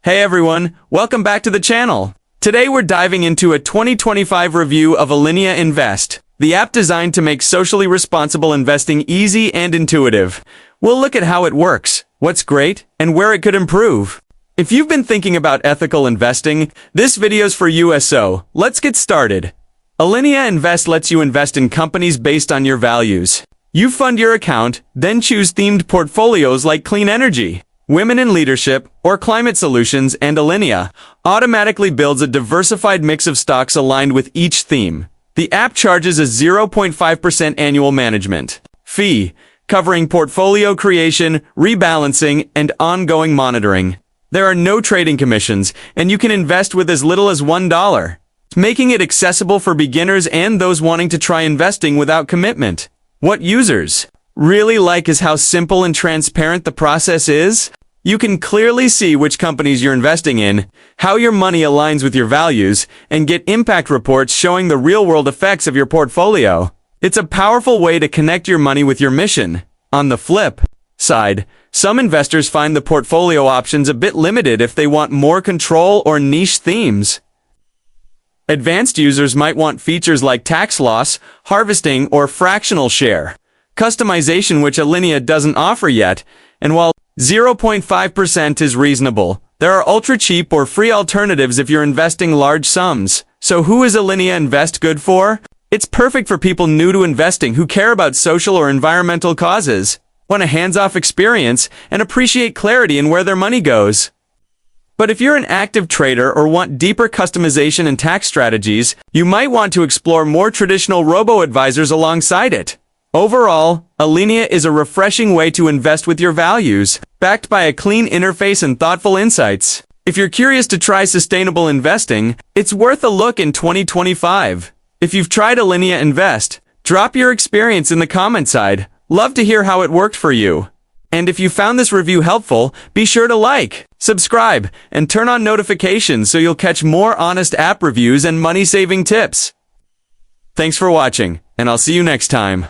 Hey everyone, welcome back to the channel. Today we're diving into a 2025 review of Alinea Invest, the app designed to make socially responsible investing easy and intuitive. We'll look at how it works, what's great, and where it could improve. If you've been thinking about ethical investing, this video's for you. So let's get started. Alinea Invest lets you invest in companies based on your values. You fund your account, then choose themed portfolios like clean energy, women in leadership, or climate solutions, and Alinea automatically builds a diversified mix of stocks aligned with each theme. The app charges a 0.5% annual management fee, covering portfolio creation, rebalancing, and ongoing monitoring. There are no trading commissions, and you can invest with as little as $1, making it accessible for beginners and those wanting to try investing without commitment. What users really like is how simple and transparent the process is. You can clearly see which companies you're investing in, how your money aligns with your values, and get impact reports showing the real-world effects of your portfolio. It's a powerful way to connect your money with your mission. On the flip side, some investors find the portfolio options a bit limited if they want more control or niche themes. Advanced users might want features like tax loss, harvesting, or fractional share customization, which Alinea doesn't offer yet. And while 0.5% is reasonable, there are ultra-cheap or free alternatives if you're investing large sums. So who is Alinea Invest good for? It's perfect for people new to investing who care about social or environmental causes, want a hands-off experience, and appreciate clarity in where their money goes. But if you're an active trader or want deeper customization and tax strategies, you might want to explore more traditional robo-advisors alongside it. Overall, Alinea is a refreshing way to invest with your values, backed by a clean interface and thoughtful insights. If you're curious to try sustainable investing, it's worth a look in 2025. If you've tried Alinea Invest, drop your experience in the comment side. Love to hear how it worked for you. And if you found this review helpful, be sure to like, subscribe, and turn on notifications so you'll catch more honest app reviews and money-saving tips. Thanks for watching, and I'll see you next time.